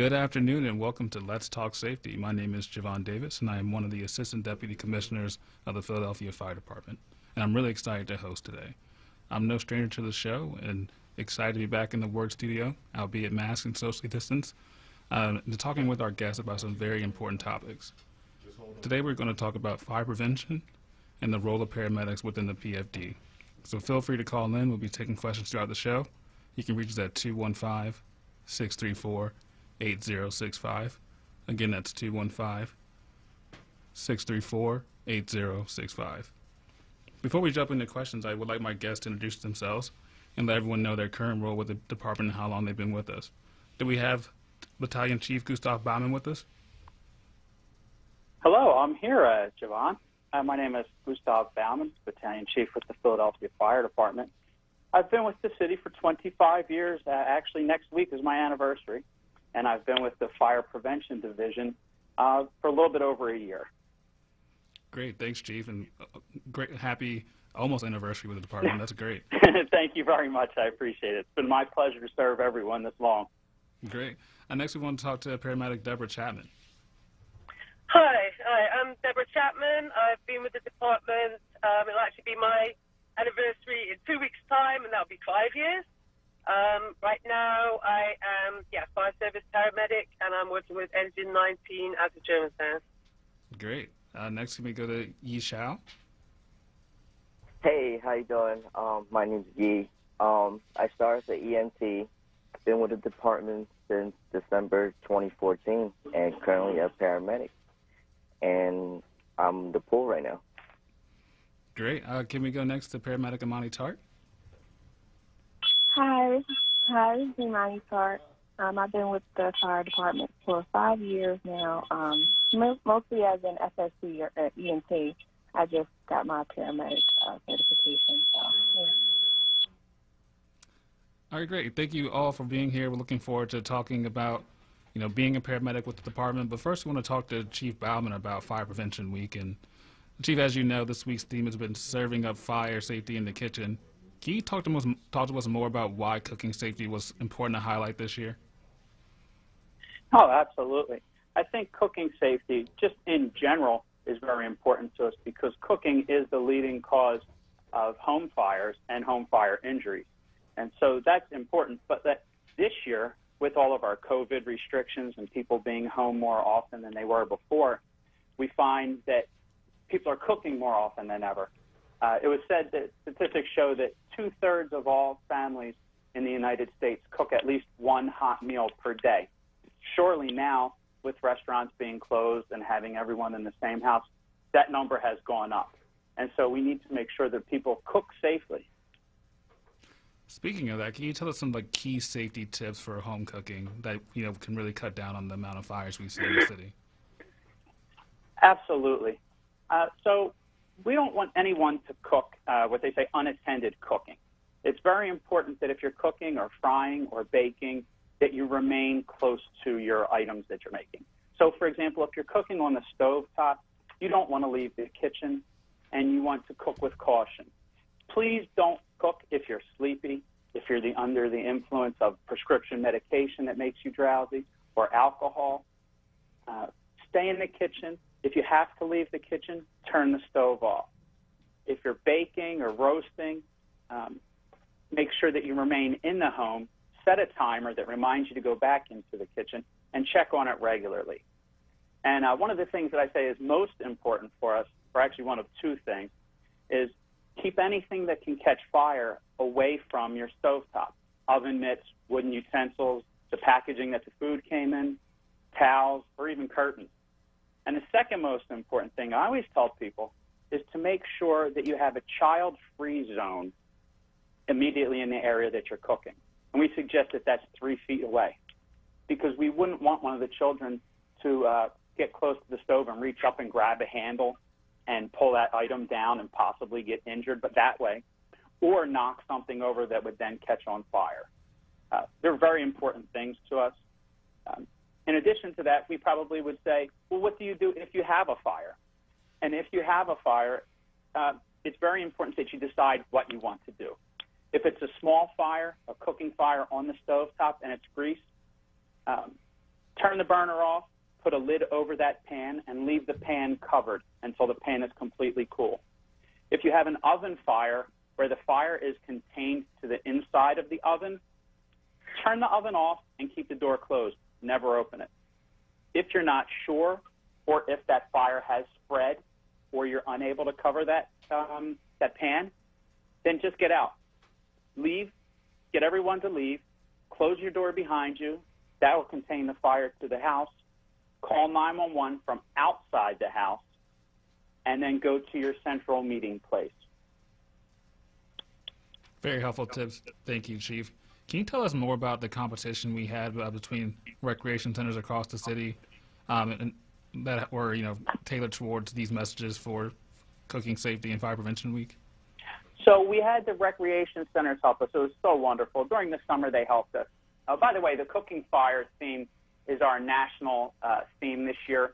Good afternoon and welcome to Let's Talk Safety. My name is Javon Davis and I am one of the Assistant Deputy Commissioners of the Philadelphia Fire Department. And I'm really excited to host today. I'm no stranger to the show and excited to be back in the WURD studio, albeit masked and socially distanced, talking with our guests about some very important topics. Today we're going to talk about fire prevention and the role of paramedics within the PFD. So feel free to call in. We'll be taking questions throughout the show. You can reach us at 215-634-8065. Again, that's 215-634-8065. Before we jump into questions, I would like my guests to introduce themselves and let everyone know their current role with the department and how long they've been with us. Do we have Battalion Chief Gustav Baumann with us? Hello, I'm here, Javon. My name is Gustav Baumann, Battalion Chief with the Philadelphia Fire Department. I've been with the city for 25 years. Actually, next week is my anniversary, and I've been with the Fire Prevention Division for a little bit over a year. Great, thanks, Chief, and great, happy almost anniversary with the department. That's great. Thank you very much. I appreciate it. It's been my pleasure to serve everyone this long. Great. Next, we want to talk to paramedic Deborah Chapman. Hi, I'm Deborah Chapman. I've been with the department. It'll actually be my anniversary in 2 weeks' time, and that'll be 5 years. Right now, I am fire service paramedic, and I'm working with Engine 19 out of Germantown. Great. Next, we go to Yi Shao. Hey, how you doing? My name's Yi. I started as an EMT. Been with the department since December 2014, and currently a paramedic. And I'm in the pool right now. Great. Can we go next to paramedic Imani Tart? Hi, this is Imani Tart. I've been with the fire department for 5 years now, mostly as an FSC or EMT. I just got my paramedic certification. So, yeah. All right, great. Thank you all for being here. We're looking forward to talking about, being a paramedic with the department. But first, we want to talk to Chief Baumann about Fire Prevention Week. And Chief, as you know, this week's theme has been serving up fire safety in the kitchen. Can you talk to us more about why cooking safety was important to highlight this year? Oh, absolutely. I think cooking safety, just in general, is very important to us because cooking is the leading cause of home fires and home fire injuries. And so that's important. But that this year, with all of our COVID restrictions and people being home more often than they were before, we find that people are cooking more often than ever. It was said that statistics show that 2/3 of all families in the United States cook at least one hot meal per day. Surely now, with restaurants being closed and having everyone in the same house, that number has gone up. And so we need to make sure that people cook safely. Speaking of that, can you tell us some key safety tips for home cooking that can really cut down on the amount of fires we see in the city? Absolutely. So we don't want anyone to cook what they say unattended cooking. It's very important that if you're cooking or frying or baking, that you remain close to your items that you're making. So, for example, if you're cooking on the stove top, you don't want to leave the kitchen, and you want to cook with caution. Please don't cook if you're sleepy, if you're under the influence of prescription medication that makes you drowsy, or alcohol. Stay in the kitchen. If you have to leave the kitchen, turn the stove off. If you're baking or roasting, make sure that you remain in the home. Set a timer that reminds you to go back into the kitchen and check on it regularly. And one of the things that I say is most important for us, or actually one of two things, is keep anything that can catch fire away from your stovetop. Oven mitts, wooden utensils, the packaging that the food came in, towels, or even curtains. And the second most important thing I always tell people is to make sure that you have a child-free zone immediately in the area that you're cooking. And we suggest that that's 3 feet away because we wouldn't want one of the children to get close to the stove and reach up and grab a handle and pull that item down and possibly get injured, but that way, or knock something over that would then catch on fire. They're very important things to us. In addition to that, we probably would say, well, what do you do if you have a fire? And if you have a fire, it's very important that you decide what you want to do. If it's a small fire, a cooking fire on the stovetop, and it's grease, Turn the burner off, put a lid over that pan, and leave the pan covered until the pan is completely cool. If you have an oven fire where the fire is contained to the inside of the oven, turn the oven off and keep the door closed. Never open it. If you're not sure, or if that fire has spread, or you're unable to cover that pan, then just get out. Leave. Get everyone to leave. Close your door behind you. That will contain the fire to the house. Call 911 from outside the house, and then go to your central meeting place. Very helpful tips. Thank you, Chief. Can you tell us more about the competition we had between recreation centers across the city and that were, tailored towards these messages for Cooking Safety and Fire Prevention Week? So we had the recreation centers help us. It was so wonderful. During the summer, they helped us. By the way, the Cooking Fire theme is our national theme this year.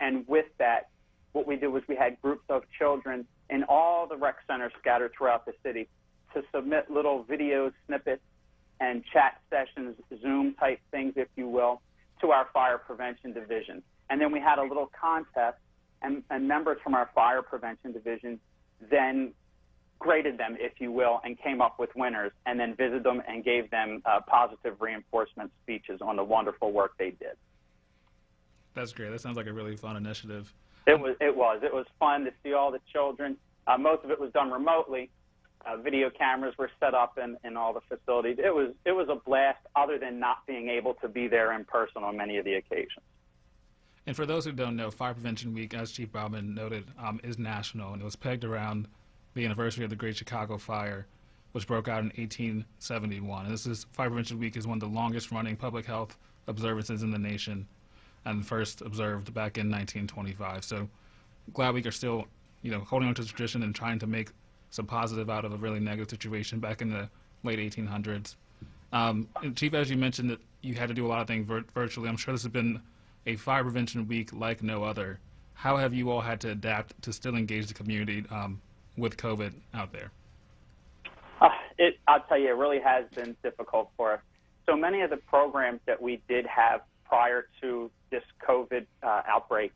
And with that, what we did was we had groups of children in all the rec centers scattered throughout the city to submit little video snippets and chat sessions, Zoom-type things, if you will, to our fire prevention division. And then we had a little contest, and members from our fire prevention division then graded them, if you will, and came up with winners, and then visited them and gave them positive reinforcement speeches on the wonderful work they did. That's great. That sounds like a really fun initiative. It was fun to see all the children. Most of it was done remotely. Video cameras were set up in all the facilities. It was a blast, other than not being able to be there in person on many of the occasions. And for those who don't know, Fire Prevention Week, as Chief Bauman noted, is national, and it was pegged around the anniversary of the Great Chicago Fire, which broke out in 1871. And Fire Prevention Week is one of the longest-running public health observances in the nation, and first observed back in 1925. So glad we are still, holding on to the tradition and trying to make some positive out of a really negative situation back in the late 1800s. And Chief, as you mentioned, that you had to do a lot of things virtually. I'm sure this has been a Fire Prevention Week like no other. How have you all had to adapt to still engage the community with COVID out there? I'll tell you, it really has been difficult for us. So many of the programs that we did have prior to this COVID outbreak,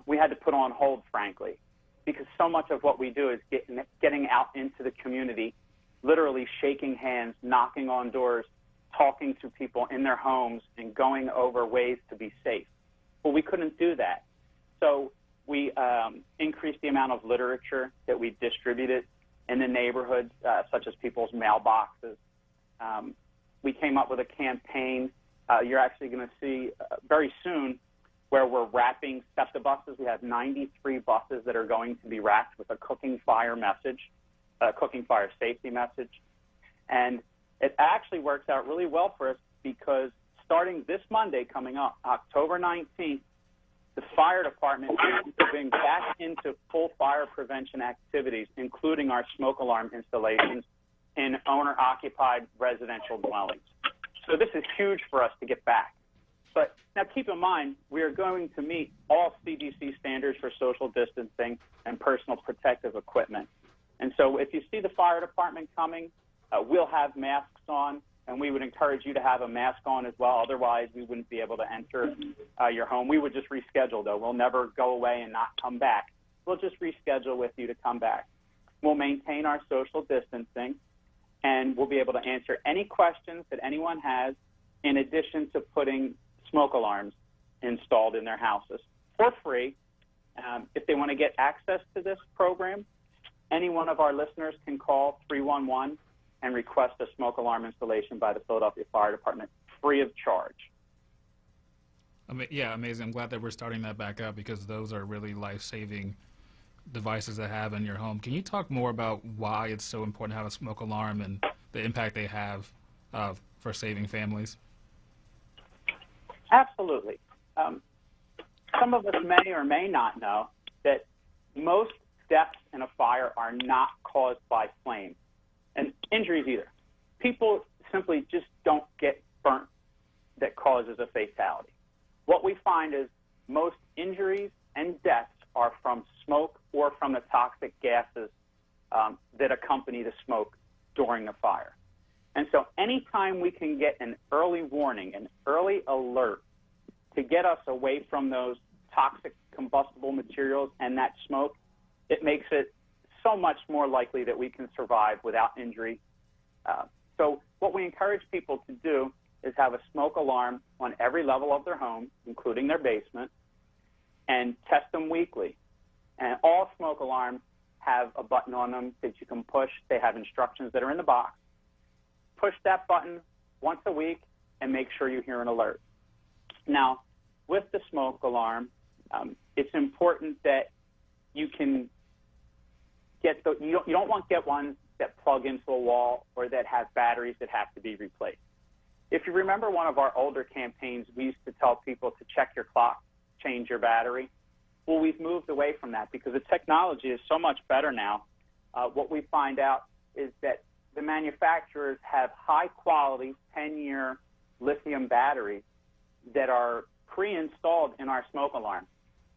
we had to put on hold, frankly, because so much of what we do is getting out into the community, literally shaking hands, knocking on doors, talking to people in their homes, and going over ways to be safe. Well, we couldn't do that. So we increased the amount of literature that we distributed in the neighborhoods, such as people's mailboxes. We came up with a campaign you're actually going to see very soon, where we're wrapping SEPTA buses. We have 93 buses that are going to be wrapped with a cooking fire message, a cooking fire safety message. And it actually works out really well for us, because starting this Monday coming up, October 19th, the fire department is moving back into full fire prevention activities, including our smoke alarm installations in owner-occupied residential dwellings. So this is huge for us to get back. But now keep in mind, we are going to meet all CDC standards for social distancing and personal protective equipment. And so if you see the fire department coming, we'll have masks on, and we would encourage you to have a mask on as well. Otherwise, we wouldn't be able to enter your home. We would just reschedule, though. We'll never go away and not come back. We'll just reschedule with you to come back. We'll maintain our social distancing, and we'll be able to answer any questions that anyone has, in addition to putting smoke alarms installed in their houses for free. If they want to get access to this program, any one of our listeners can call 311 and request a smoke alarm installation by the Philadelphia Fire Department, free of charge. Yeah, amazing. I'm glad that we're starting that back up, because those are really life-saving devices to have in your home. Can you talk more about why it's so important to have a smoke alarm and the impact they have for saving families? Absolutely. Some of us may or may not know that most deaths in a fire are not caused by flame, and injuries either. People simply just don't get burnt that causes a fatality. What we find is most injuries and deaths are from smoke or from the toxic gases that accompany the smoke during the fire. And so anytime we can get an early warning, an early alert to get us away from those toxic combustible materials and that smoke, it makes it so much more likely that we can survive without injury. So what we encourage people to do is have a smoke alarm on every level of their home, including their basement, and test them weekly. And all smoke alarms have a button on them that you can push. They have instructions that are in the box. Push that button once a week and make sure you hear an alert. Now, with the smoke alarm, it's important that you can get you don't want to get ones that plug into a wall or that have batteries that have to be replaced. If you remember one of our older campaigns, we used to tell people to check your clock, change your battery. Well, we've moved away from that because the technology is so much better now. What we find out is that the manufacturers have high-quality 10-year lithium batteries that are pre-installed in our smoke alarms.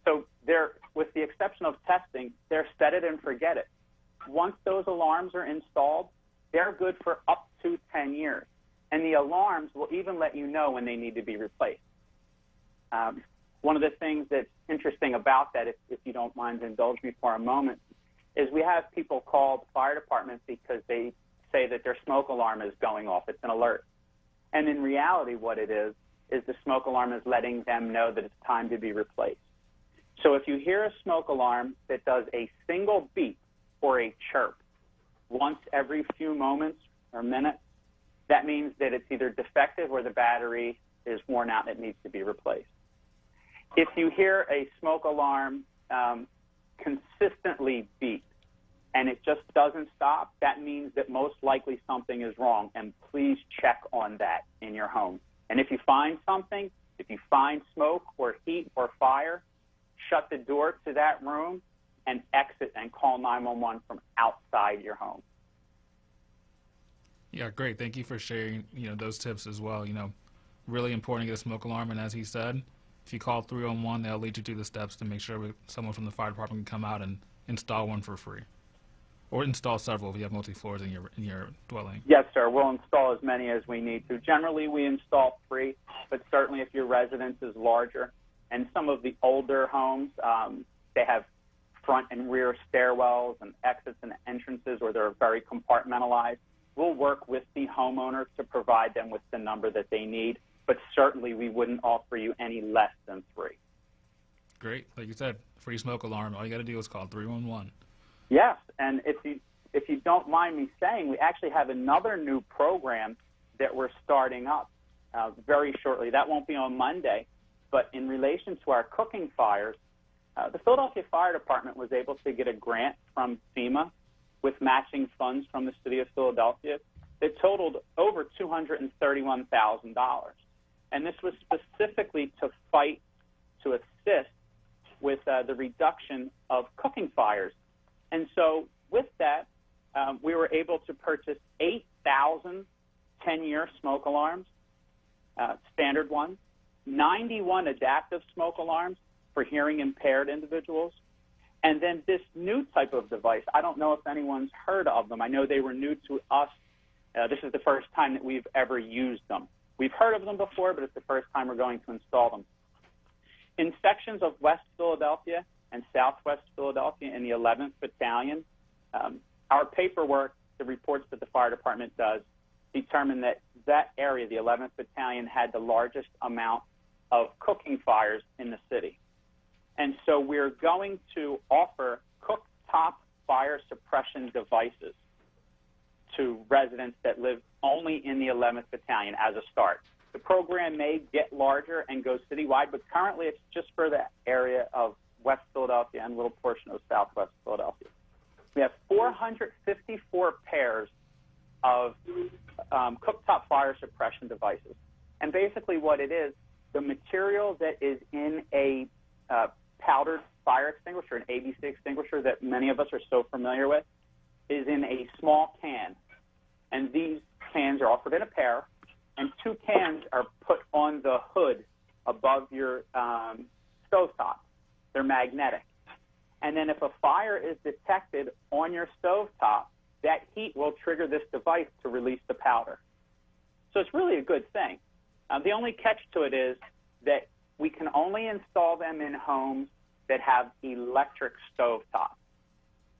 So they're, with the exception of testing, they're set it and forget it. Once those alarms are installed, they're good for up to 10 years. And the alarms will even let you know when they need to be replaced. One of the things that's interesting about that, if you don't mind indulge me for a moment, is we have people call the fire department because they say that their smoke alarm is going off. It's an alert. And in reality, what it is the smoke alarm is letting them know that it's time to be replaced. So if you hear a smoke alarm that does a single beep or a chirp once every few moments or minutes, that means that it's either defective or the battery is worn out and it needs to be replaced. If you hear a smoke alarm consistently beep and it just doesn't stop, that means that most likely something is wrong, and please check on that in your home. And if you find something, if you find smoke or heat or fire, shut the door to that room and exit and call 911 from outside your home. Yeah, great. Thank you for sharing, those tips as well. Really important to get a smoke alarm, and as he said, if you call 311, they'll lead you through the steps to make sure someone from the fire department can come out and install one for free, or install several if you have multi-floors in your dwelling. Yes, sir. We'll install as many as we need to. Generally, we install 3, but certainly if your residence is larger, and some of the older homes, they have front and rear stairwells and exits and entrances, or they're very compartmentalized. We'll work with the homeowner to provide them with the number that they need, but certainly we wouldn't offer you any less than 3. Great. Like you said, free smoke alarm. All you got to do is call 311. Yes, and if you don't mind me saying, we actually have another new program that we're starting up very shortly. That won't be on Monday, but in relation to our cooking fires, the Philadelphia Fire Department was able to get a grant from FEMA with matching funds from the city of Philadelphia that totaled over $231,000. And this was specifically to assist with the reduction of cooking fires. And so with that, we were able to purchase 8,000 10-year smoke alarms, standard ones, 91 adaptive smoke alarms for hearing impaired individuals, and then this new type of device. I don't know if anyone's heard of them. I know they were new to us. This is the first time that we've ever used them. We've heard of them before, but it's the first time we're going to install them. In sections of West Philadelphia and Southwest Philadelphia in the 11th Battalion, our paperwork, the reports that the fire department does, determine that that area, the 11th Battalion, had the largest amount of cooking fires in the city. And so we're going to offer cooktop fire suppression devices to residents that live only in the 11th Battalion as a start. The program may get larger and go citywide, but currently it's just for the area of West Philadelphia and a little portion of Southwest Philadelphia. We have 454 pairs of cooktop fire suppression devices. And basically what it is, the material that is in a powdered fire extinguisher, an ABC extinguisher that many of us are so familiar with, is in a small can. And these cans are offered in a pair, and 2 cans are put on the hood above your stovetop. They're magnetic. And then if a fire is detected on your stovetop, that heat will trigger this device to release the powder. So it's really a good thing. The only catch to it is that we can only install them in homes that have electric stovetop.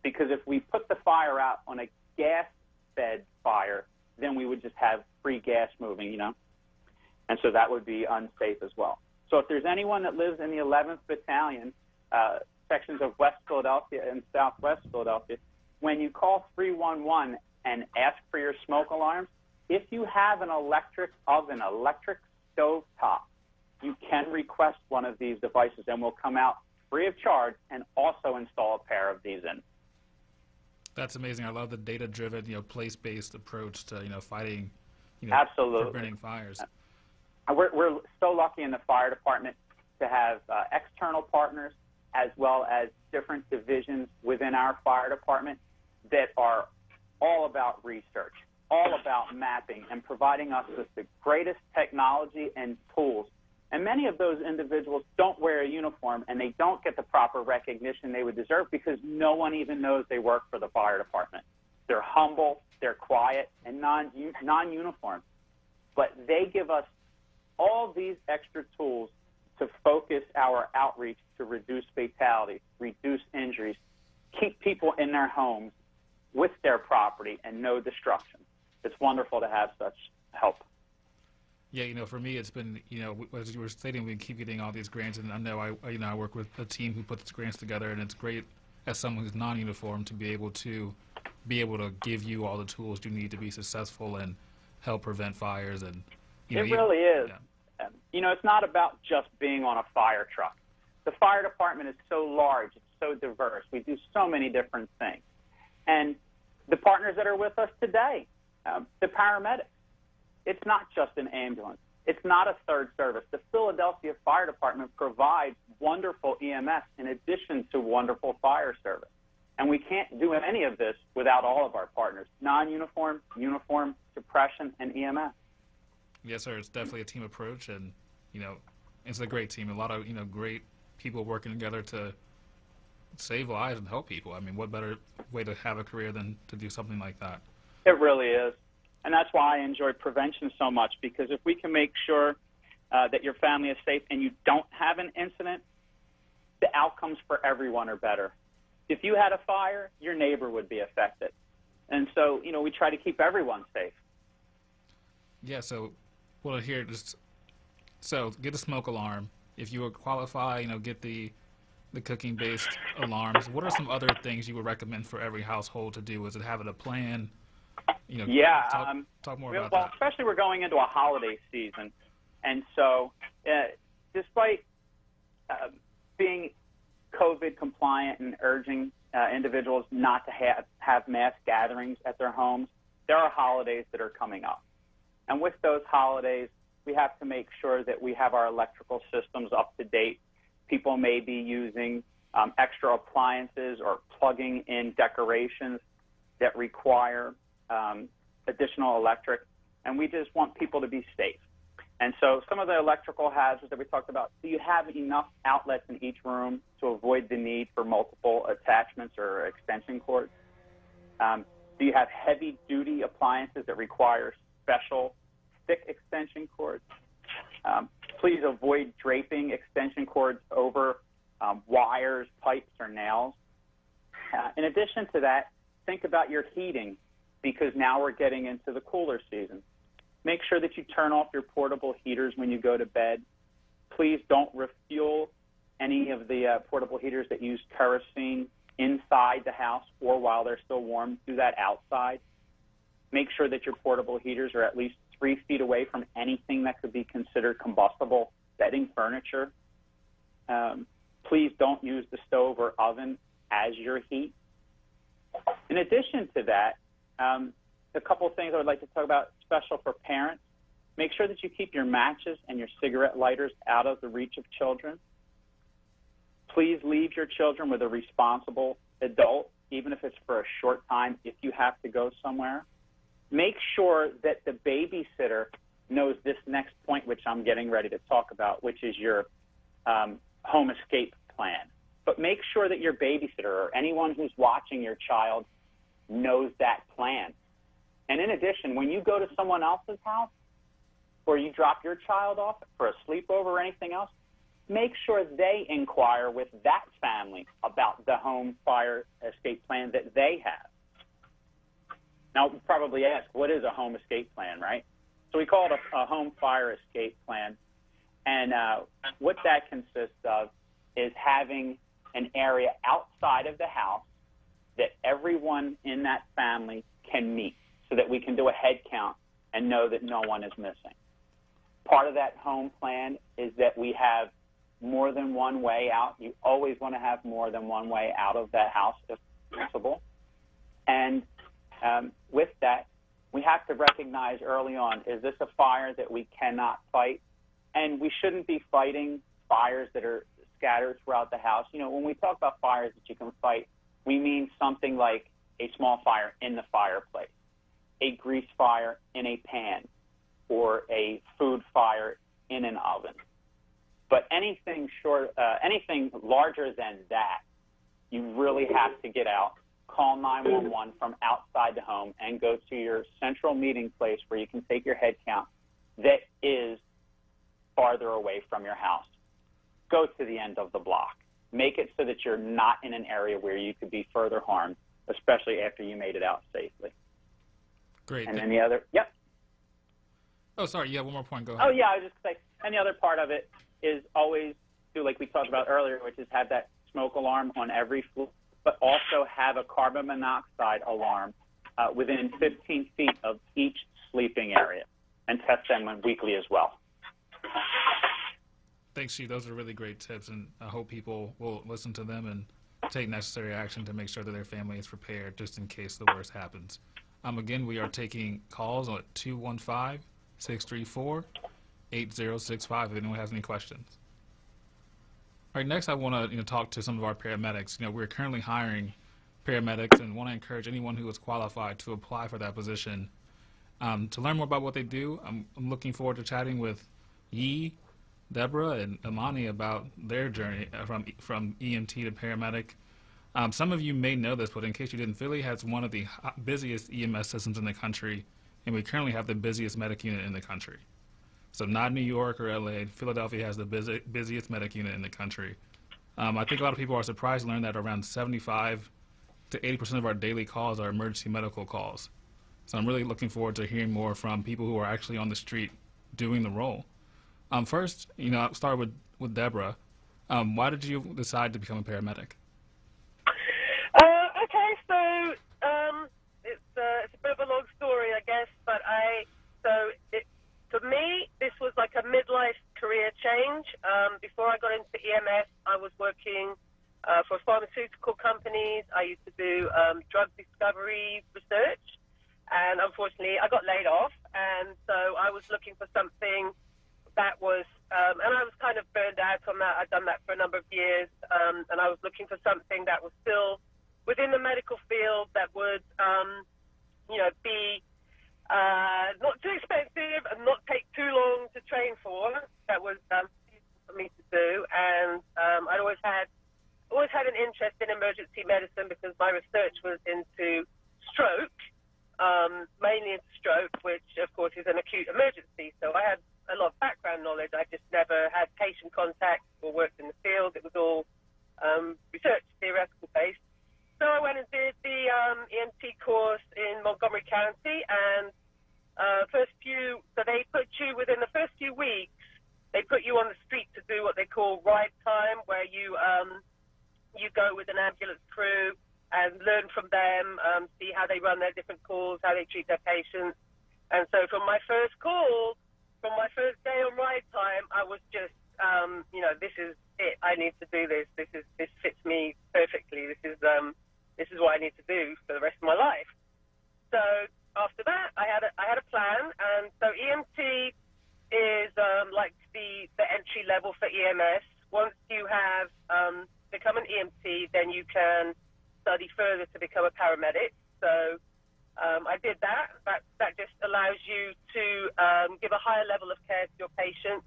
Because if we put the fire out on a gas-fed fire, then we would just have free gas moving, And so that would be unsafe as well. So if there's anyone that lives in the 11th Battalion, sections of West Philadelphia and Southwest Philadelphia, when you call 311 and ask for your smoke alarms, if you have an electric oven, electric stovetop, you can request one of these devices, and we'll come out free of charge and also install a pair of these in. That's amazing. I love the data-driven, place-based approach to, fighting, Absolutely. preventing fires. We're so lucky in the fire department to have external partners as well as different divisions within our fire department that are all about research, all about mapping, and providing us with the greatest technology and tools. And many of those individuals don't wear a uniform, and they don't get the proper recognition they would deserve because no one even knows they work for the fire department. They're humble, they're quiet, and non-uniform. But they give us all these extra tools to focus our outreach to reduce fatalities, reduce injuries, keep people in their homes with their property and no destruction. It's wonderful to have such help. Yeah, for me, it's been, as you were stating, we keep getting all these grants, and I know I work with a team who puts grants together, and it's great as someone who's non-uniform to be able to give you all the tools you need to be successful and help prevent fires. And it really is. Yeah. It's not about just being on a fire truck. The fire department is so large, it's so diverse. We do so many different things. And the partners that are with us today, the paramedics, it's not just an ambulance. It's not a third service. The Philadelphia Fire Department provides wonderful EMS in addition to wonderful fire service. And we can't do any of this without all of our partners, non-uniform, uniform, suppression, and EMS. Yes, sir. It's definitely a team approach, and, it's a great team. A lot of, great people working together to save lives and help people. I mean, what better way to have a career than to do something like that? It really is. And that's why I enjoy prevention so much, because if we can make sure that your family is safe and you don't have an incident, the outcomes for everyone are better. If you had a fire, your neighbor would be affected. And so, we try to keep everyone safe. Yeah, so get a smoke alarm. If you qualify, get the cooking-based alarms. What are some other things you would recommend for every household to do? Is it having a plan? Talk more about that. Well, especially we're going into a holiday season. And so despite being COVID compliant and urging individuals not to have mass gatherings at their homes, there are holidays that are coming up. And with those holidays, we have to make sure that we have our electrical systems up to date. People may be using extra appliances or plugging in decorations that require additional electric, and we just want people to be safe. And so some of the electrical hazards that we talked about, do you have enough outlets in each room to avoid the need for multiple attachments or extension cords? Do you have heavy-duty appliances that require special thick extension cords? Please avoid draping extension cords over wires, pipes, or nails. In addition to that, think about your heating, because now we're getting into the cooler season. Make sure that you turn off your portable heaters when you go to bed. Please don't refuel any of the portable heaters that use kerosene inside the house or while they're still warm. Do that outside. Make sure that your portable heaters are at least 3 feet away from anything that could be considered combustible, bedding, furniture. Please don't use the stove or oven as your heat. In addition to that, a couple of things I would like to talk about special for parents. Make sure that you keep your matches and your cigarette lighters out of the reach of children. Please leave your children with a responsible adult, even if it's for a short time, if you have to go somewhere. Make sure that the babysitter knows this next point, which I'm getting ready to talk about, which is your home escape plan. But make sure that your babysitter or anyone who's watching your child knows that plan. And in addition, when you go to someone else's house or you drop your child off for a sleepover or anything else, make sure they inquire with that family about the home fire escape plan that they have. Now, you'll probably ask, what is a home escape plan, right? So we call it a home fire escape plan. And what that consists of is having an area outside of the house that everyone in that family can meet so that we can do a head count and know that no one is missing. Part of that home plan is that we have more than one way out. You always want to have more than one way out of that house if possible. And with that, we have to recognize early on, is this a fire that we cannot fight? And we shouldn't be fighting fires that are scattered throughout the house. You know, when we talk about fires that you can fight, we mean something like a small fire in the fireplace, a grease fire in a pan, or a food fire in an oven. But anything larger than that, you really have to get out, call 911 from outside the home, and go to your central meeting place where you can take your head count that is farther away from your house. Go to the end of the block. Make it so that you're not in an area where you could be further harmed, especially after you made it out safely. Great. And then the other, yep. Oh, sorry. Yeah, one more point. Go ahead. Oh, yeah, I was just going to say, and the other part of it is always do like we talked about earlier, which is have that smoke alarm on every floor, but also have a carbon monoxide alarm within 15 feet of each sleeping area, and test them weekly as well. Thanks, Chief. Those are really great tips, and I hope people will listen to them and take necessary action to make sure that their family is prepared just in case the worst happens. Again, we are taking calls at 215-634-8065 if anyone has any questions. All right, next I want to talk to some of our paramedics. We're currently hiring paramedics and want to encourage anyone who is qualified to apply for that position. To learn more about what they do, I'm looking forward to chatting with Yi, Deborah, and Imani about their journey from EMT to paramedic. Some of you may know this, but in case you didn't, Philly has one of the busiest EMS systems in the country, and we currently have the busiest medic unit in the country. So not New York or LA, Philadelphia has the busiest medic unit in the country. I think a lot of people are surprised to learn that around 75 to 80% of our daily calls are emergency medical calls. So I'm really looking forward to hearing more from people who are actually on the street doing the role. First, I'll start with Deborah. Why did you decide to become a paramedic? Okay, so it's a bit of a long story, I guess, but for me, this was like a midlife career change. Before I got into EMS, I was working for pharmaceutical companies. I used to do drug discovery research, and unfortunately, I got laid off, and so I was looking for something that was, and I was kind of burned out on that. I'd done that for a number of years, and I was looking for something that was still within the medical field that would, be not too expensive and not take too long to train for. That was for me to do, and I'd always had an interest in emergency medicine because my research was into stroke, mainly into stroke, which of course is an acute emergency. So I had a lot of background knowledge. I just never had patient contact or worked in the field. It was all research, theoretical based. So I went and did the EMT course in Montgomery County, and so they put you within the first few weeks, they put you on the street to do what they call ride time, where you go with an ambulance crew and learn from them, see how they run their different calls, how they treat their patients. And so from my first call, from my first day on ride time, I was just, this is it. I need to do this. This fits me perfectly. This is what I need to do for the rest of my life. So after that, I had a plan, and so EMT is like the entry level for EMS. Once you have become an EMT, then you can study further to become a paramedic. So I did that. That just allows you to give a higher level of care to your patients,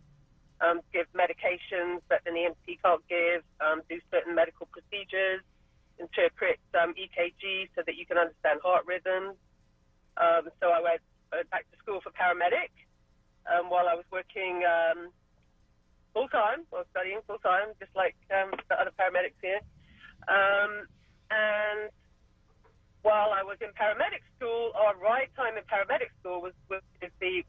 give medications that an EMT can't give, do certain medical procedures, interpret EKG so that you can understand heart rhythms. So I went back to school for paramedic while I was working full-time, or studying full-time, just like the other paramedics here. And while I was in paramedic school, our right time in paramedic school was with the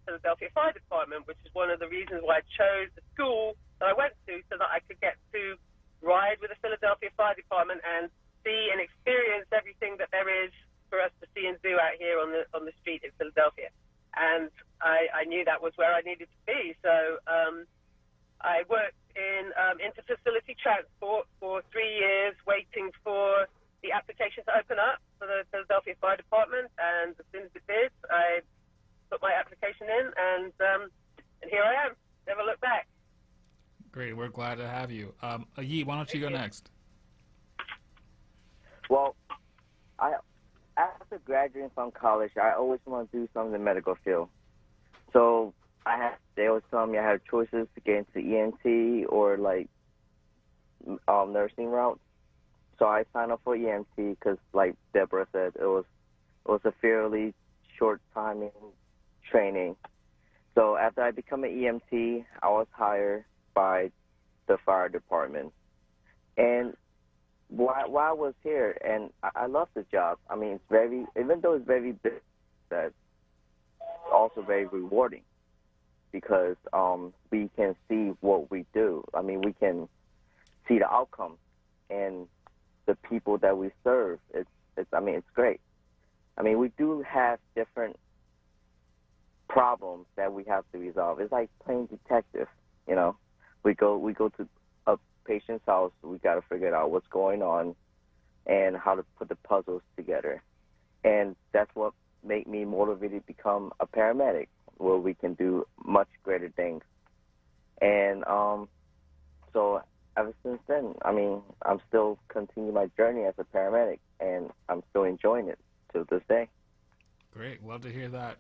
Philadelphia Fire Department, which is one of the reasons why I chose the school that I went to, so that I could get to ride with the Philadelphia Fire Department and see and experience everything that there is for us to see and do out here on the street in Philadelphia. And I knew that was where I needed to be. So I worked in interfacility transport for 3 years, waiting for the application to open up for the Philadelphia Fire Department. And as soon as it did, I put my application in, and here I am. Never looked back. Great. We're glad to have you. Yi, why don't you go next? Well, after graduating from college, I always want to do something in the medical field. So they always tell me I had choices to get into EMT or like nursing routes. So I signed up for EMT because, like Deborah said, it was a fairly short timing training. So after I became an EMT, I was hired by the fire department. And while I was here, and I love the job. I mean, even though it's very big, that's also very rewarding because we can see what we do. I mean, we can see the outcome and the people that we serve. It's great. I mean, we do have different problems that we have to resolve. It's like playing detective, you know. We go to a patient's house. We got to figure out what's going on and how to put the puzzles together. And that's what made me motivated to become a paramedic, where we can do much greater things. And so ever since then, I mean, I'm still continuing my journey as a paramedic, and I'm still enjoying it to this day. Great. Love to hear that.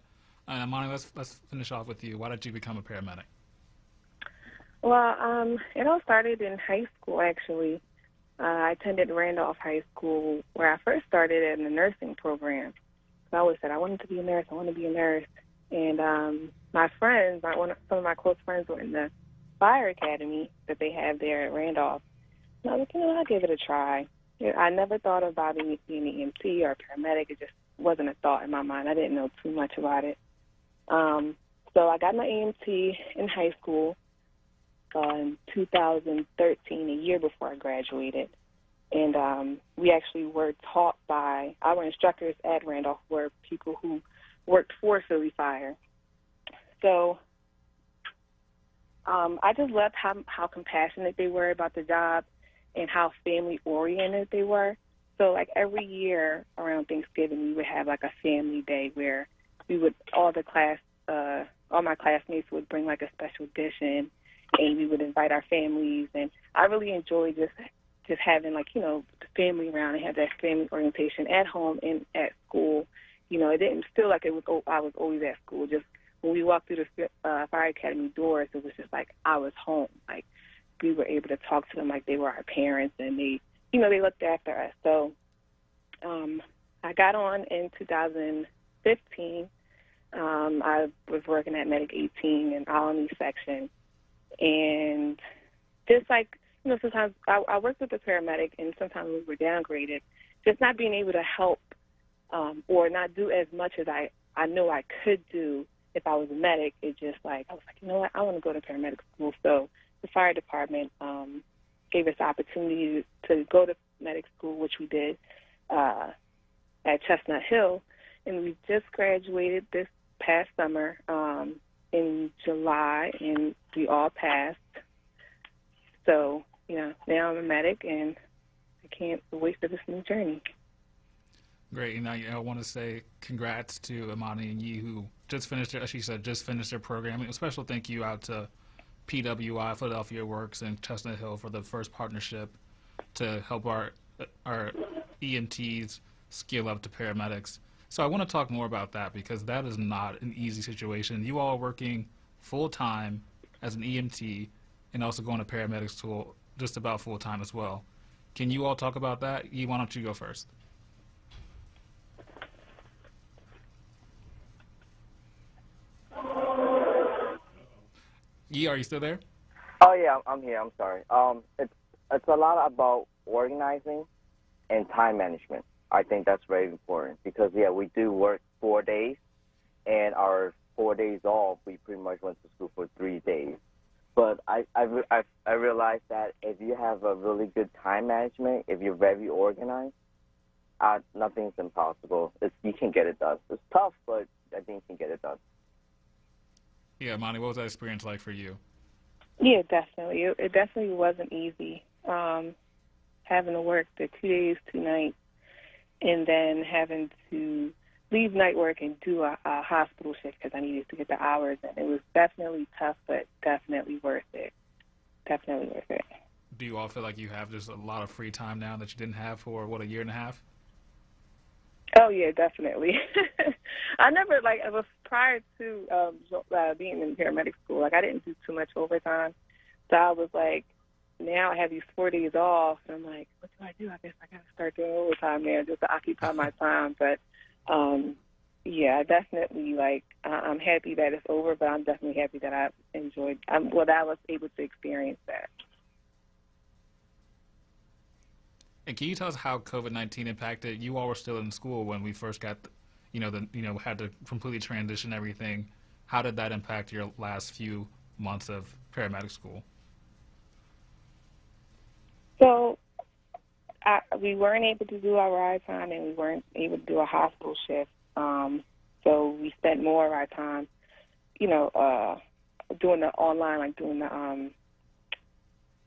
And Amani, let's finish off with you. Why did you become a paramedic? Well, it all started in high school, actually. I attended Randolph High School, where I first started in the nursing program. So I always said, I wanted to be a nurse. And my friends, some of my close friends were in the fire academy that they have there at Randolph. And I was like, I'll give it a try. I never thought about being an EMT or a paramedic. It just wasn't a thought in my mind. I didn't know too much about it. So I got my EMT in high school in 2013, a year before I graduated. And we actually were taught by our instructors at Randolph were people who worked for Philly Fire. So I just loved how compassionate they were about the job and how family-oriented they were. So, like, every year around Thanksgiving, we would have, like, a family day where all my classmates would bring, like, a special dish in, and we would invite our families. And I really enjoyed just having, like, the family around and have that family orientation at home and at school. It didn't feel like I was always at school. Just when we walked through the fire academy doors, it was just like I was home. Like, we were able to talk to them like they were our parents, and they looked after us. So I got on in 2015. I was working at Medic 18 in Alany section, and just like, sometimes I worked with a paramedic, and sometimes we were downgraded. Just not being able to help or not do as much as I know I could do if I was a medic, it just like, I was like, what, I want to go to paramedic school. So the fire department gave us the opportunity to go to medic school, which we did at Chestnut Hill, and we just graduated this past summer in July, and we all passed. So, now I'm a medic, and I can't wait for this new journey. Great, and I want to say congrats to Amani and Yi, who just finished their program. A special thank you out to PWI, Philadelphia Works, and Chestnut Hill for the first partnership to help our EMTs skill up to paramedics. So I want to talk more about that, because that is not an easy situation. You all are working full-time as an EMT and also going to paramedic school just about full-time as well. Can you all talk about that? Yi, why don't you go first? Yee, are you still there? Oh yeah, I'm here. I'm sorry. It's a lot about organizing and time management. I think that's very important because yeah, we do work 4 days, and our 4 days off, we pretty much went to school for 3 days. But I realized that if you have a really good time management, if you're very organized, nothing's impossible. You can get it done. It's tough, but I think you can get it done. Yeah, Monty, what was that experience like for you? Yeah, definitely. It definitely wasn't easy. Having to work the 2 days, 2 nights, and then having to leave night work and do a hospital shift because I needed to get the hours in. It was definitely tough, but definitely worth it. Definitely worth it. Do you all feel like you have just a lot of free time now that you didn't have for, what, a year and a half? Oh, yeah, definitely. I never, it was prior to being in paramedic school, I didn't do too much overtime. So I was like, now I have these 4 days off, and I'm like, what do? I guess I got to start doing overtime now just to occupy my time. But, yeah, definitely, I'm happy that it's over, but I'm definitely happy that I enjoyed, that I was able to experience that. And can you tell us how COVID-19 impacted? You all were still in school when we first got, had to completely transition everything. How did that impact your last few months of paramedic school? So we weren't able to do our ride time, and we weren't able to do a hospital shift. So we spent more of our time, doing the online, doing the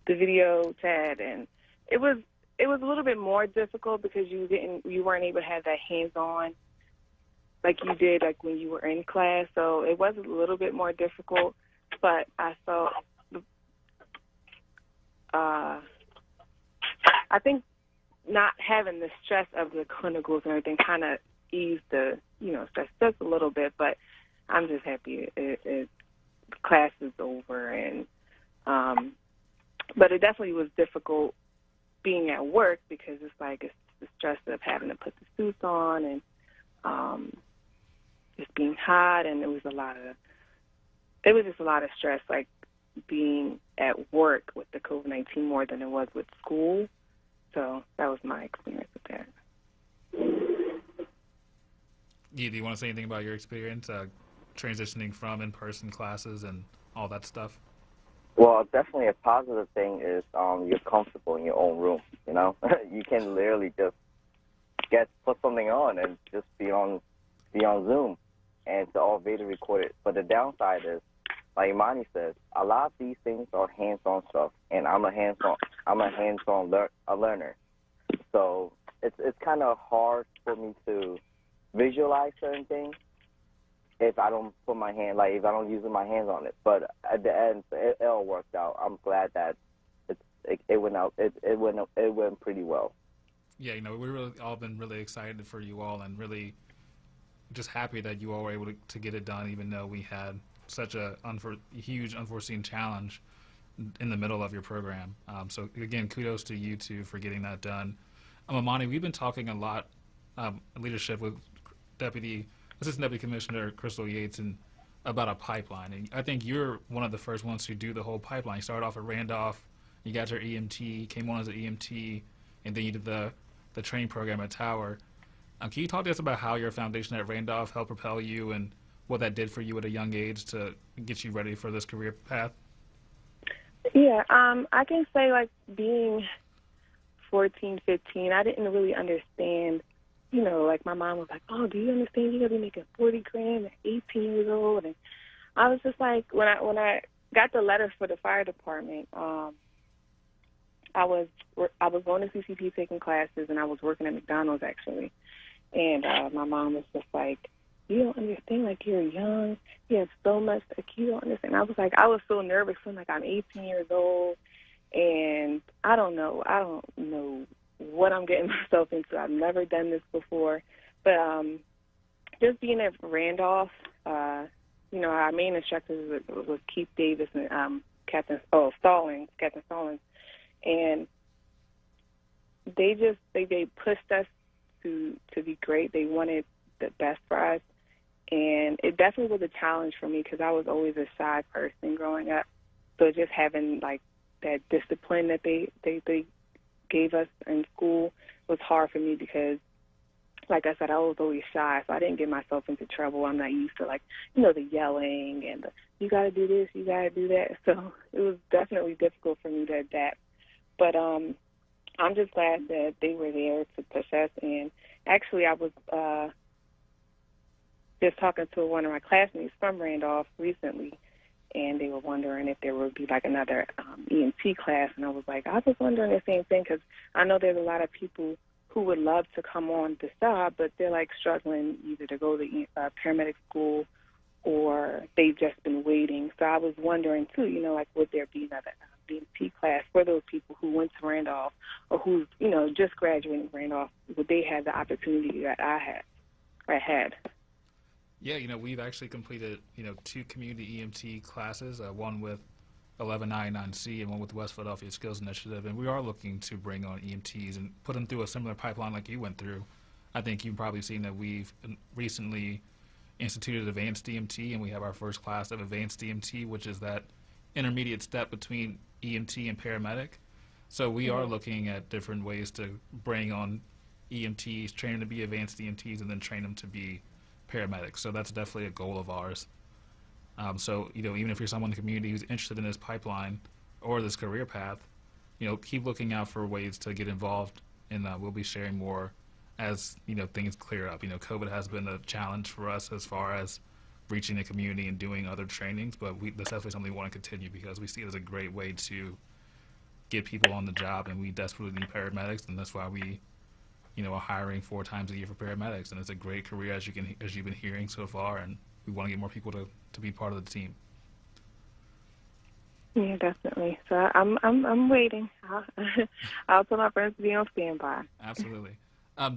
video chat, and it was a little bit more difficult because you weren't able to have that hands-on like you did when you were in class. So it was a little bit more difficult, but I felt I think not having the stress of the clinicals and everything kind of eased the stress just a little bit. But I'm just happy class is over, and but it definitely was difficult being at work because it's the stress of having to put the suits on and just being hot, and it was just a lot of stress, being at work with the COVID-19 more than it was with school. So that was my experience with that. Yeah, do you want to say anything about your experience transitioning from in-person classes and all that stuff? Well, definitely a positive thing is you're comfortable in your own room. You can literally just put something on and just be on Zoom, and it's all video recorded. But the downside is, like Imani says, a lot of these things are hands-on stuff, and I'm a hands-on learner. So it's kind of hard for me to visualize certain things if I don't put my hand, if I don't use my hands on it. But at the end, it all worked out. I'm glad that it went out. It went pretty well. Yeah, we've really all been really excited for you all, and really just happy that you all were able to get it done, even though we had such a huge unforeseen challenge in the middle of your program. So again, kudos to you two for getting that done. Amani, we've been talking a lot leadership with Assistant Deputy Commissioner Crystal Yates and about a pipeline. And I think you're one of the first ones to do the whole pipeline. You started off at Randolph, you got your EMT, came on as an EMT, and then you did the training program at Tower. Can you talk to us about how your foundation at Randolph helped propel you and what that did for you at a young age to get you ready for this career path? Yeah, I can say being 14, 15, I didn't really understand, my mom was like, oh, do you understand you're going to be making $40,000 at 18 years old? And I was just like, when I got the letter for the fire department, I was going to CCP taking classes, and I was working at McDonald's actually. And my mom was just like, you don't understand, you're young, you have so much that you don't understand. I was so nervous, feeling like I'm 18 years old, and I don't know what I'm getting myself into. I've never done this before, but just being at Randolph, our main instructors was Keith Davis and Captain Stallings, and they pushed us to be great. They wanted the best for us, And it definitely was a challenge for me because I was always a shy person growing up. So just having, like, that discipline that they gave us in school was hard for me because, like I said, I was always shy, so I didn't get myself into trouble. I'm not used to, like, the yelling and the, you got to do this, you got to do that. So it was definitely difficult for me to adapt. But I'm just glad that they were there to push us. And actually, I was just talking to one of my classmates from Randolph recently, and they were wondering if there would be, like, another EMT class. And I was like, I was wondering the same thing because I know there's a lot of people who would love to come on this job, but they're, like, struggling either to go to paramedic school or they've just been waiting. So I was wondering, too, like, would there be another EMT class for those people who went to Randolph or who, just graduated Randolph? Would they have the opportunity that I had? Yeah, we've actually completed, 2 community EMT classes, one with 1199C and one with West Philadelphia Skills Initiative, and we are looking to bring on EMTs and put them through a similar pipeline like you went through. I think you've probably seen that we've recently instituted Advanced EMT, and we have our first class of Advanced EMT, which is that intermediate step between EMT and paramedic. So we are looking at different ways to bring on EMTs, train them to be Advanced EMTs, and then train them to be paramedics. So that's definitely a goal of ours. So, even if you're someone in the community who's interested in this pipeline or this career path, keep looking out for ways to get involved, and we'll be sharing more as, things clear up. COVID has been a challenge for us as far as reaching the community and doing other trainings, but that's definitely something we want to continue because we see it as a great way to get people on the job, and we desperately need paramedics, and that's why we, are hiring 4 times a year for paramedics, and it's a great career as you've been hearing so far, and we want to get more people to be part of the team. Yeah, definitely. So I'm waiting. I'll tell my friends to be on standby. Absolutely.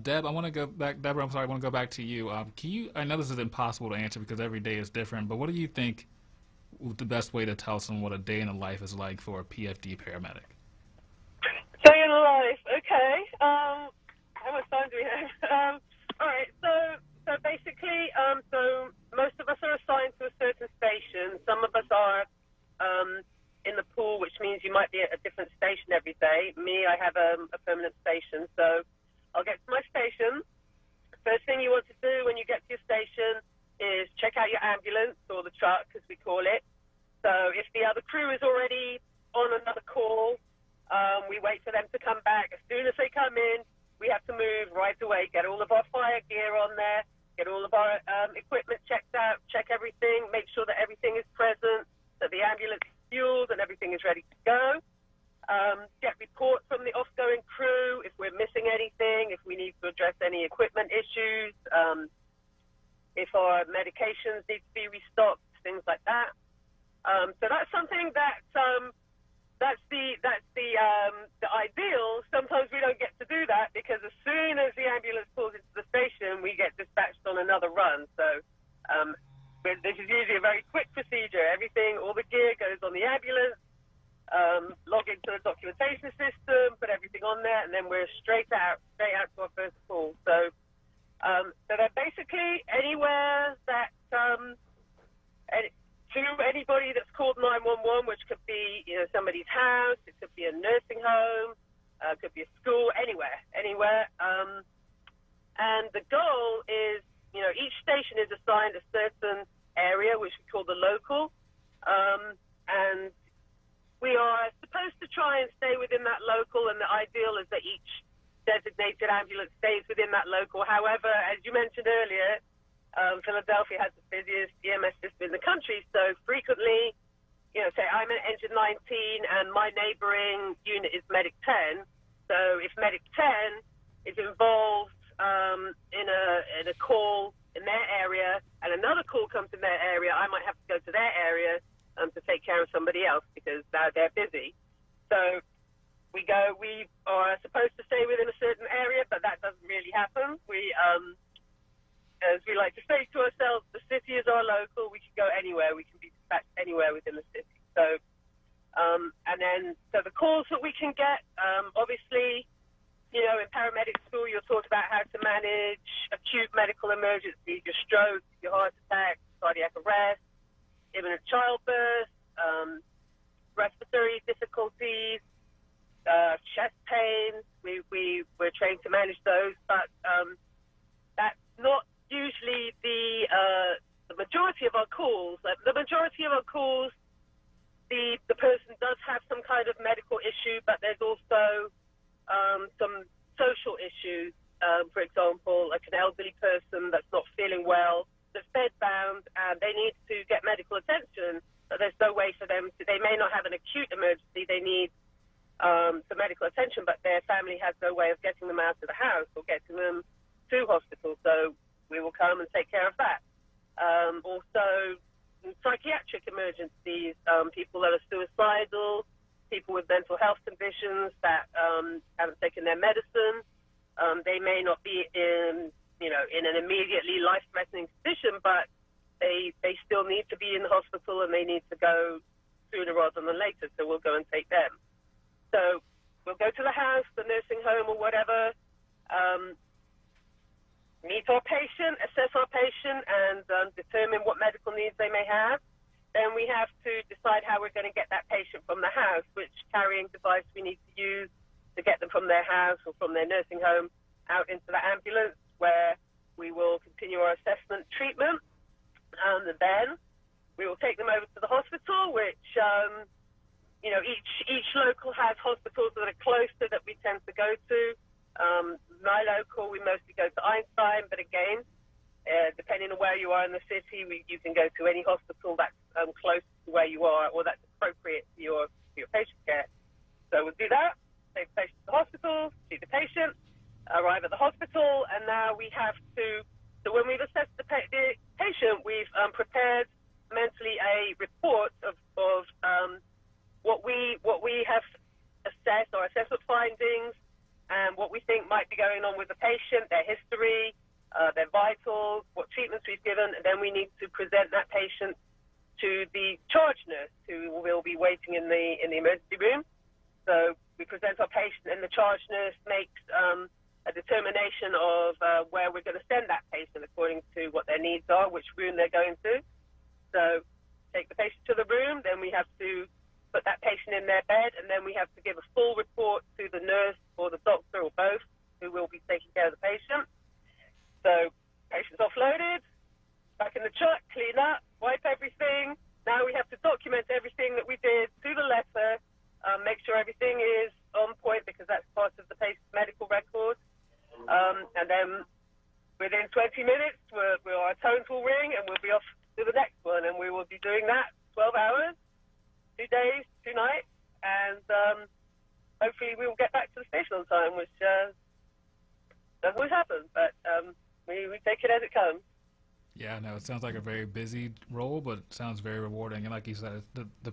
Deb, I want to go back. Deborah, I'm sorry, I want to go back to you. I know this is impossible to answer because every day is different, but what do you think the best way to tell someone what a day in the life is like for a PFD paramedic? Day in the life, okay. How much time do we have? All right, so basically, so most of us are assigned to a certain station. Some of us are in the pool, which means you might be at a different station every day. Me, I have a permanent station, so I'll get to my station. First thing you want to do when you get to your station is check out your ambulance, or the truck, as we call it. So if the other crew is already on another call, we wait for them to come back. As soon as they come in, we have to move right away, get all of our fire gear on there, get all of our equipment checked out, check everything, make sure that everything is present, that the ambulance is fueled and everything is ready to go. Get reports from the off-going crew if we're missing anything, if we need to address any equipment issues, if our medications need to be restocked, things like that. So that's something that's the ideal. Sometimes we don't get to do that because as soon as the ambulance pulls into the station, we get dispatched on another run. So this is usually a very quick procedure. Everything, all the gear goes on the ambulance, log into the documentation system, put everything on there, and then we're straight out to our first call. So that basically anywhere that to anybody that's called 911, which could be somebody's house, it could be a nursing home, could be a school, anywhere. And the goal is, each station is assigned a certain area, which we call the local, and we are supposed to try and stay within that local, and the ideal is that each designated ambulance stays within that local. However, as you mentioned earlier, Philadelphia has the busiest EMS system in the country, so frequently, say I'm in Engine 19 and my neighboring unit is Medic 10, so if Medic 10 is involved in a call in their area and another call comes in their area, I might have to go to their area to take care of somebody else because they're busy. So we are supposed to stay within a certain area, but that doesn't really happen. As we like to say to ourselves, the city is our local. We can go anywhere. We can be dispatched anywhere within the city. So, so the calls that we can get, obviously, You know, in paramedic school, you're taught about how to manage acute medical emergencies, your stroke, your heart attack, cardiac arrest, imminent childbirth, respiratory difficulties, chest pains. We're trained to manage those, but that's not usually the majority of our calls. The majority of our calls, the person does have some kind of medical issue, but there's also some social issues. For example, like an elderly person that's not feeling well, that's bedbound, and they need to get medical attention, but there's no way for them to. They may not have an acute emergency. They need some medical attention, but their family has no way of getting them out of the house or getting them to hospital. So we will come and take care of that. Also, psychiatric emergencies, people that are suicidal, people with mental health conditions that haven't taken their medicine. They may not be in an immediately life-threatening condition, but they still need to be in the hospital and they need to go sooner rather than later. So we'll go and take them. So we'll go to the house, the nursing home, or whatever. Meet our patient, assess our patient, and determine what medical needs they may have. Then we have to decide how we're going to get that patient from the house, which carrying device we need to use to get them from their house or from their nursing home out into the ambulance, where we will continue our assessment treatment. And then we will take them over to the hospital, which, each local has hospitals that are closer that we tend to go to. My local, we mostly go to Einstein, but again, depending on where you are in the city, you can go to any hospital that's close to where you are or that's appropriate for your patient care. So we'll do that, take the patient to the hospital, see the patient, arrive at the hospital, and now we have to, so when we've assessed the patient, we've prepared mentally a report of what we have assessed, our assessment findings, and what we think might be going on with the patient, their history, their vitals, what treatments we've given, and then we need to present that patient to the charge nurse who will be waiting in the emergency room. So we present our patient, and the charge nurse makes a determination of where we're going to send that patient according to what their needs are, which room they're going to. So take the patient to the room, then we have to put that patient in their bed, and then we have to give a full report to the nurse or the doctor or both who will be taking care of the patient. So patient's offloaded, back in the truck, clean up, wipe everything. Now we have to document everything that we did to the letter, make sure everything is on point because that's part of the patient's medical record. And then within 20 minutes, our tones will ring and we'll be off to the next one. And we will be doing that 12 hours, 2 days, 2 nights. And hopefully we will get back to the station on time, which doesn't always happen. But we take it as it comes. Yeah, no, it sounds like a very busy role, but it sounds very rewarding. And like you said,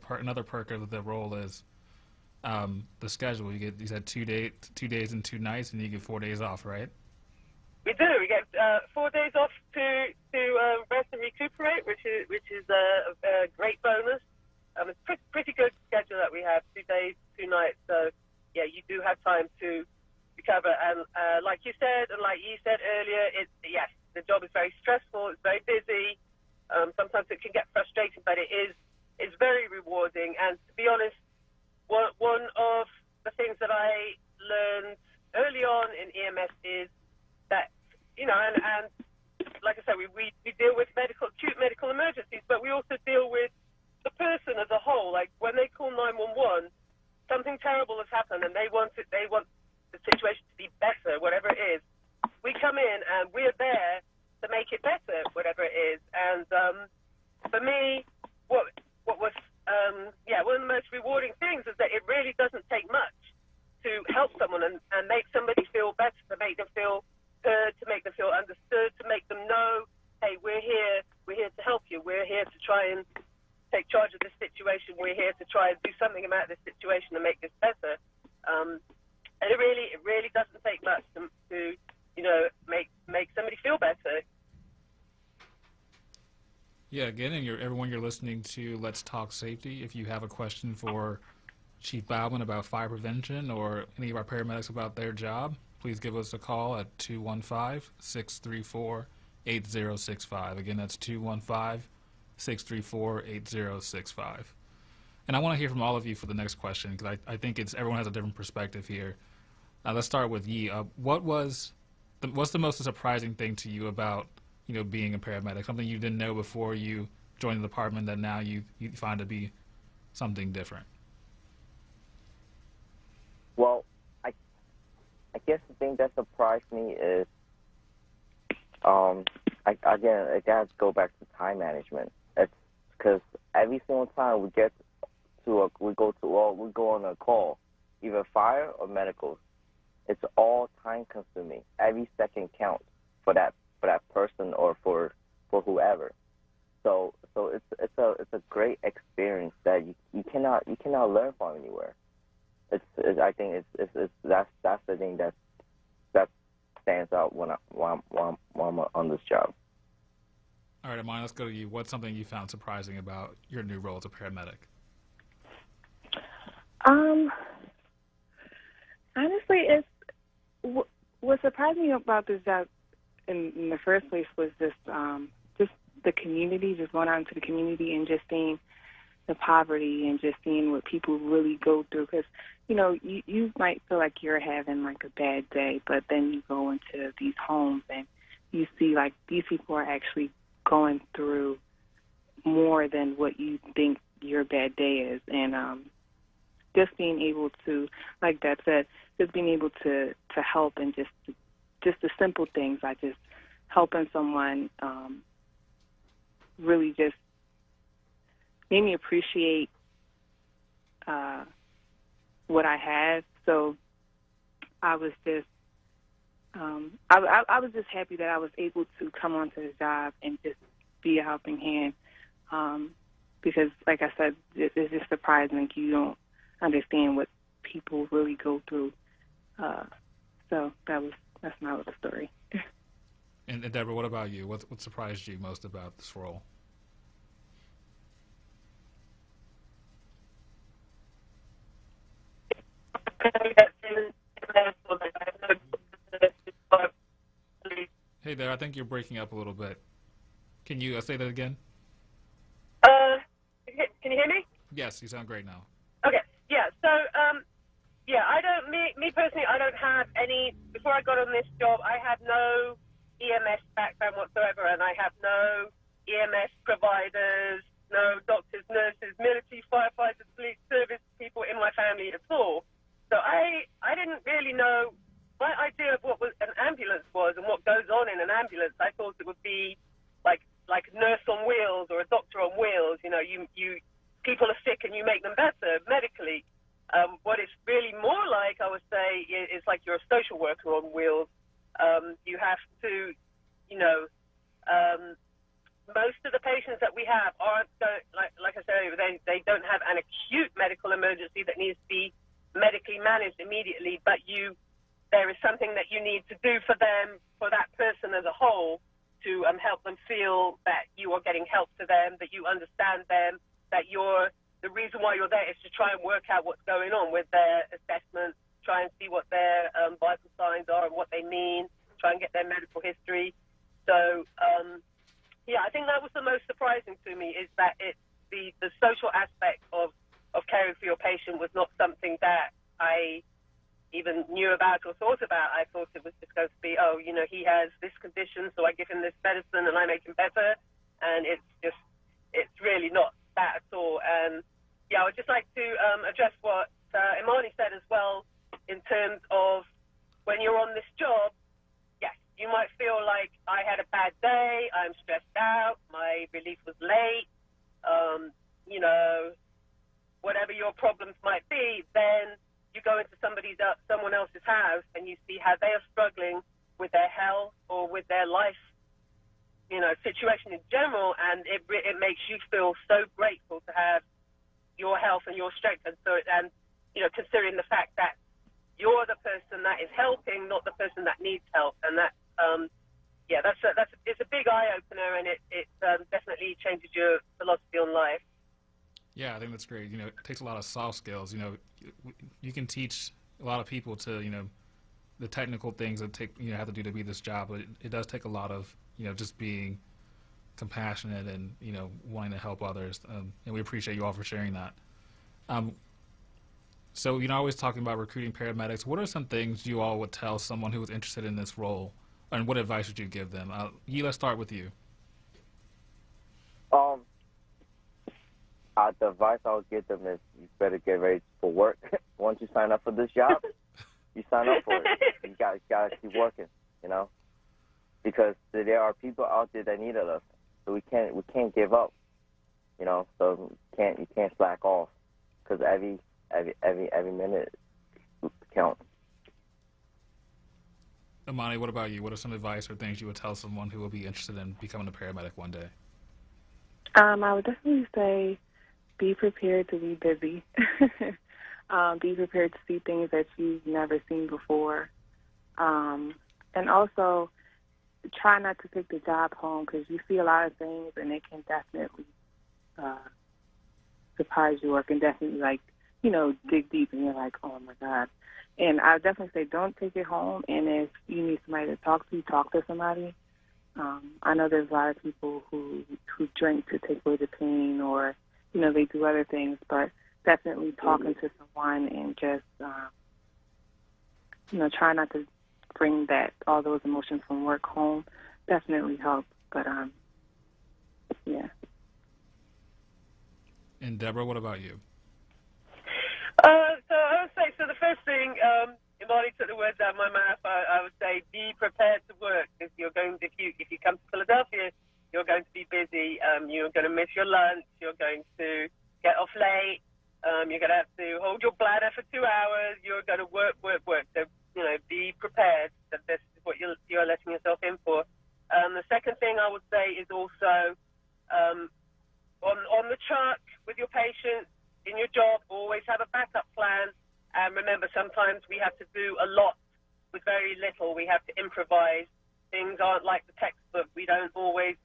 another perk of the role is the schedule. You said 2 days and 2 nights, and you get 4 days off, right? We do. We get 4 days off to rest and recuperate, which is a great bonus. It's a pretty good schedule that we have, 2 days, 2 nights. So yeah, you do have time to recover. And like you said, and like you said earlier, yes, the job is very stressful. It's very busy. Sometimes it can get frustrating, but it's very rewarding. And to be honest, one of the things that I learned early on in EMS is that, and like I said, we deal with acute medical emergencies, but we also deal with the person as a whole. Like when they call 911, something terrible has happened and they want the situation to be better, whatever it is. We come in and we're there to make it better, whatever it is. And for me, what was one of the most rewarding things is that it really doesn't take much to help someone and make somebody feel better, to make them feel heard, to make them feel understood, to make them know, hey, we're here to help you. We're here to try and take charge of this situation. We're here to try and do something about this situation and make this better. And it really doesn't take much to make somebody feel better. Yeah, again, and everyone you're listening to Let's Talk Safety, if you have a question for Chief Bauman about fire prevention or any of our paramedics about their job, please give us a call at 215-634-8065. Again, that's 215-634-8065. And I want to hear from all of you for the next question, because I think everyone has a different perspective here. Let's start with Yi. What's the most surprising thing to you about being a paramedic? Something you didn't know before you joined the department that now you find to be something different? Well, I guess the thing that surprised me is, again, it got to go back to time management. It's because every single time we go on a call, either fire or medical, it's all time consuming. Every second counts for that person or for whoever. So it's a great experience that you cannot learn from anywhere. I think that's the thing that stands out when I'm on this job. All right, Amani, let's go to you. What's something you found surprising about your new role as a paramedic? Honestly, what surprised me about this job in the first place was just the community, just going out into the community and just seeing the poverty and just seeing what people really go through. Because, you might feel like you're having, like, a bad day, but then you go into these homes and you see, like, these people are actually going through more than what you think your bad day is. And just being able to, like Deb said, just being able to help and just the simple things, like just helping someone really just made me appreciate what I have. So I was just I was just happy that I was able to come onto the job and just be a helping hand, because, like I said, it's just surprising. You don't understand what people really go through. So that's my little story. And Deborah, what about you? What surprised you most about this role? Hey there, I think you're breaking up a little bit. Can you say that again? Can you hear me? Yes, you sound great now. Okay, yeah, so, me personally, I don't have any, before I got on this job, I had no EMS background whatsoever, and I have no EMS providers, no doctors, nurses, military, firefighters, police service people in my family at all. So I didn't really know, my idea of what an ambulance was and what goes on in an ambulance. I thought it would be like a nurse on wheels or a doctor on wheels. You people are sick and you make them better medically. What it's really more like, I would say, is like you're a social worker on wheels. You have to, most of the patients that we have aren't, like I said, they don't have an acute medical emergency that needs to be medically managed immediately, but there is something that you need to do for them, for that person as a whole, to help them feel that you are getting help to them, that you understand them, that the reason why you're there is to try and work out what's going on with their assessment, try and see what their vital signs are and what they mean, try and get their medical history. So, I think that was the most surprising to me, is that the social aspect of caring for your patient was not something that I even knew about or thought about. I thought it was just going to be, he has this condition, so I give him this medicine and I make him better. And it's really not that at all. And I would just like to address what Imani said as well, in terms of when you're on this job, yes, you might feel like I had a bad day, I'm stressed out, my relief was late, whatever your problems might be, then you go into someone else's house and you see how they are struggling with their health or with their life, situation in general, and it makes you feel so grateful to have your health and your strength, and considering the fact that you're the person that is helping, not the person that needs help, and that it's a big eye opener, and it definitely changes your philosophy on life. Yeah, I think that's great. It takes a lot of soft skills. You can teach a lot of people to, the technical things that have to do to be this job, but it does take a lot of just being compassionate and wanting to help others, and we appreciate you all for sharing that. So always talking about recruiting paramedics. What are some things you all would tell someone who is interested in this role, and what advice would you give them? Let's start with you. The advice I would give them is you better get ready for work. Once you sign up for this job, you sign up for it. You got to keep working, because there are people out there that need us. So we can't give up, So you can't slack off, because every minute counts. Amani, what about you? What are some advice or things you would tell someone who will be interested in becoming a paramedic one day? I would definitely say be prepared to be busy. Be prepared to see things that you've never seen before. And also try not to take the job home, because you see a lot of things and it can definitely surprise you, or can definitely dig deep and you're like, oh my God. And I would definitely say don't take it home, and if you need somebody to talk to somebody. I know there's a lot of people who drink to take away the pain, or they do other things, but definitely talking to someone and just try not to bring all those emotions from work home definitely helps. But yeah. And Deborah, what about you? So I would say, the first thing, Imani took the words out of my mouth. I would say be prepared to work, because if you come to Philadelphia, you're going to be busy. You're going to miss your lunch. You're going to get off late. You're going to have to hold your bladder for 2 hours. You're going to work. So, be prepared that this is what you're letting yourself in for. The second thing I would say is also on the truck with your patients, in your job, always have a backup plan. And remember, sometimes we have to do a lot with very little. We have to improvise. Things aren't like the textbook. We don't always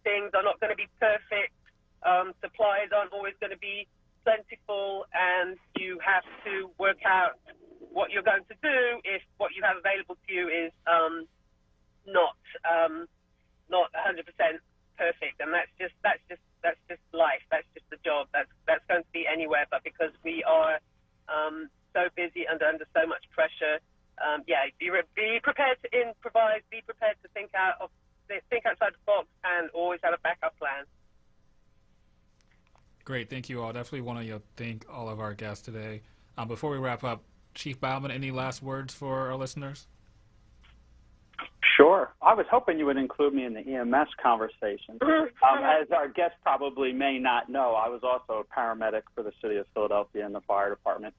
things are not going to be perfect. Supplies aren't always going to be plentiful, and you have to work out what you're going to do if what you have available to you is not 100% perfect. And that's just life. That's just the job. That's going to be anywhere. But because we are so busy and under so much pressure, be prepared to improvise. Be prepared to think outside the box, and always have a backup plan. Great, thank you all. Definitely want to thank all of our guests today. Before we wrap up, Chief Bauman, any last words for our listeners? Sure. I was hoping you would include me in the EMS conversation. As our guests probably may not know, I was also a paramedic for the city of Philadelphia in the fire department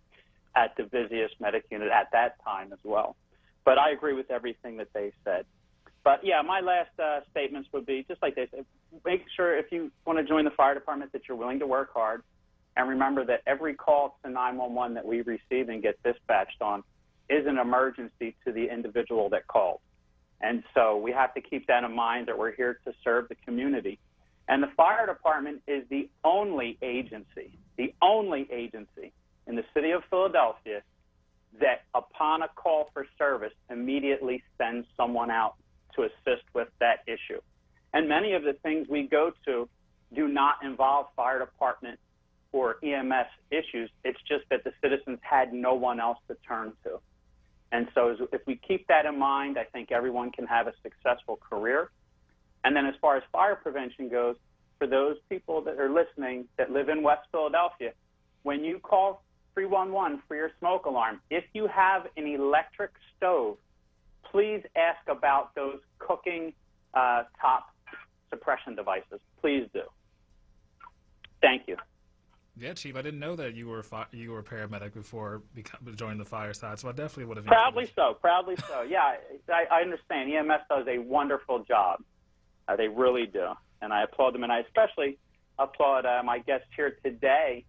at the busiest medic unit at that time as well. But I agree with everything that they said. But, yeah, my last statements would be, just like they said, make sure if you want to join the fire department that you're willing to work hard. And remember that every call to 911 that we receive and get dispatched on is an emergency to the individual that called. And so we have to keep that in mind, that we're here to serve the community. And the fire department is the only agency in the city of Philadelphia that upon a call for service immediately sends someone out to assist with that issue. And many of the things we go to do not involve fire department or EMS issues. It's just that the citizens had no one else to turn to. And so if we keep that in mind, I think everyone can have a successful career. And then as far as fire prevention goes, for those people that are listening that live in West Philadelphia, when you call 311 for your smoke alarm, if you have an electric stove, please ask about those cooking top suppression devices. Please do. Thank you. Yeah, Chief, I didn't know that you were a paramedic before joining the fire side, so I definitely would have. Proudly so. Yeah, I understand. EMS does a wonderful job. They really do, and I applaud them, and I especially applaud my guests here today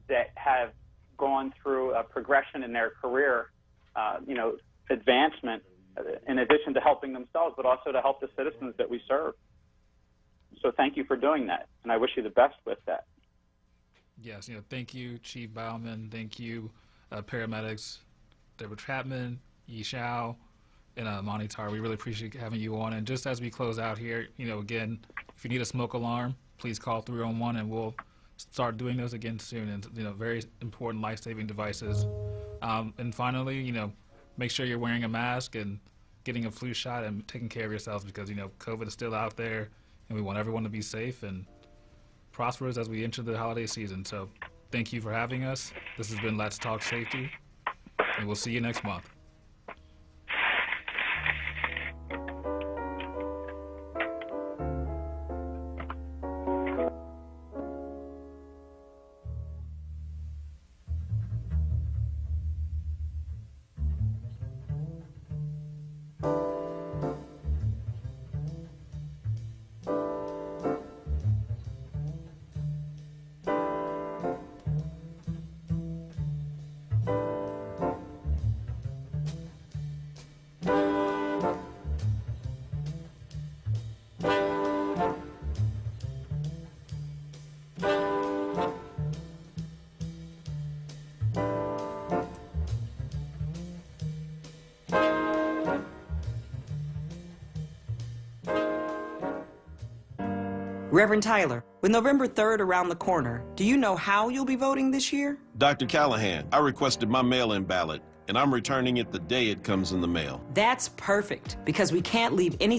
that have gone through a progression in their career, advancement, in addition to helping themselves, but also to help the citizens that we serve. So thank you for doing that, and I wish you the best with that. Yes, thank you, Chief Bauman. Thank you, paramedics, Deborah Chapman, Yishao, and Monty Tar. We really appreciate having you on. And just as we close out here, again, if you need a smoke alarm, please call 311 and we'll start doing those again soon. And, very important life-saving devices. And finally, make sure you're wearing a mask and getting a flu shot and taking care of yourselves because, COVID is still out there and we want everyone to be safe and prosperous as we enter the holiday season. So thank you for having us. This has been Let's Talk Safety, and we'll see you next month. Reverend Tyler, with November 3rd around the corner, do you know how you'll be voting this year? Dr. Callahan, I requested my mail-in ballot, and I'm returning it the day it comes in the mail. That's perfect, because we can't leave anything